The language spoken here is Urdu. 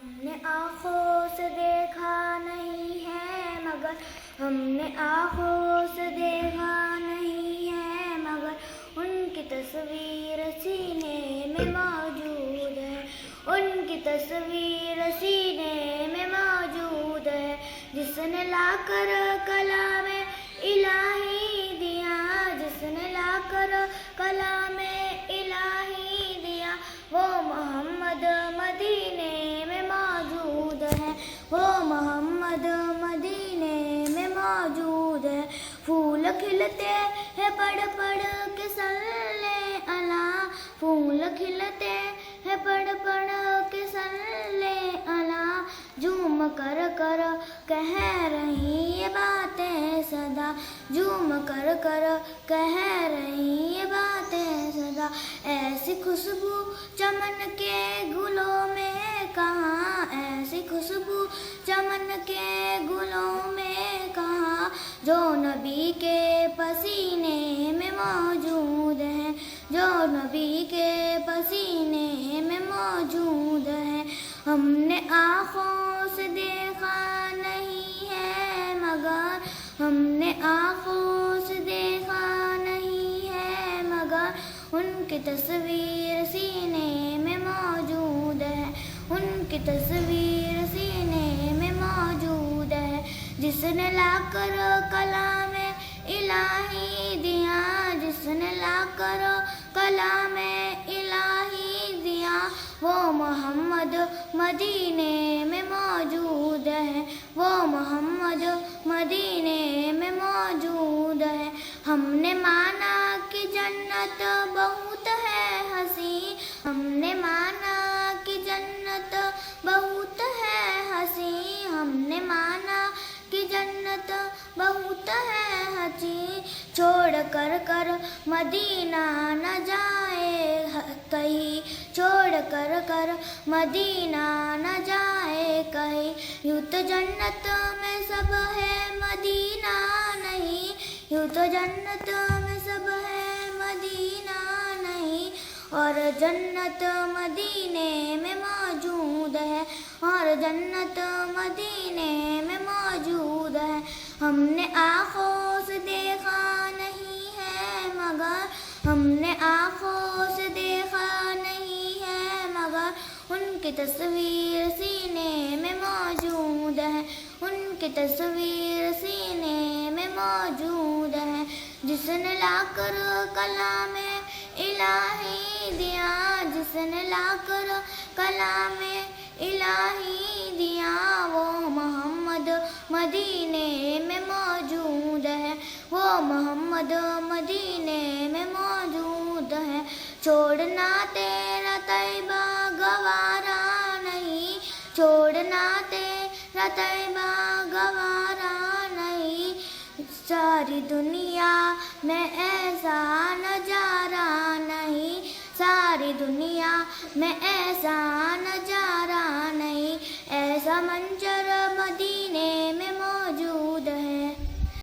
ہم نے آنکھوں سے دیکھا نہیں ہے مگر ہم نے آنکھوں سے دیکھا نہیں ہے مگر ان کی تصویر سینے میں موجود ہے، ان کی تصویر سینے میں موجود ہے، جس نے لا کر کلام الہی دیا، جس نے لا کر کلام الہی دیا، وہ محمد مدینے میں موجود ہے، وہ محمد مدینے میں موجود ہے۔ پھول کھلتے ہیں پڑھ پڑھ کے صلی اللہ، پھول کھلتے ہیں پڑھ پڑھ کے صلی اللہ، جھوم کر کر کہہ رہی یہ باتیں صدا، جھوم کر کر کہہ رہی یہ باتیں صدا، ایسی خوشبو چمن کے گلوں میں کہاں، ایسی خوشبو چمن کے گلوں میں کہاں، جو نبی کے پسینے میں موجود ہے، جو نبی کے پسینے میں موجود ہے۔ ہم نے آنکھوں سے دیکھا نہیں ہے مگر ہم نے آنکھوں سے دیکھا نہیں ہے مگر ان کی تصویر سینے میں موجود ہے، ان کی تصویر سینے میں موجود ہے، جس نے لا کر کلام الہی دیا، جس نے لا کر کلام الہی دیا، وہ محمد مدینے میں موجود ہے، وہ محمد مدینے میں موجود ہے۔ ہم نے مانا کہ جنت بہت ہے حسین، ہم نے مانا کہ جنت بہت ہے حسین، ہم نے مانا کہ جنت بہت ہے حسین، چھوڑ کر کر مدینہ نہ جائے کہیں، چھوڑ کر کر مدینہ نہ جائے کہیں، یوں تو جنت میں سب ہے مدینہ نہیں، یوں تو جنت میں سب ہے مدینہ نہیں، اور جنت مدینے میں موجود ہے، اور جنت مدینے میں موجود ہے۔ ہم نے آنکھوں سے دیکھا نہیں ہے مگر ہم نے آنکھوں سے دیکھا نہیں ہے مگر ان کی تصویر سینے میں موجود ہے، ان کی تصویر سینے میں موجود ہے، جس نے لا کر کلام الہی دیا، جس نے لا کر کلام الہی دیا، وہ محمد مدینے میں موجود ہے، وہ محمد مدینے میں موجود ہے۔ چھوڑنا تیرا طیبہ گوارا نہیں، چھوڑنا تیرا طیبہ گوارا نہیں، ساری دنیا میں ایسا نظارہ نہیں، ساری دنیا میں ایسا نظارہ نہیں، ایسا منظر مدینے میں موجود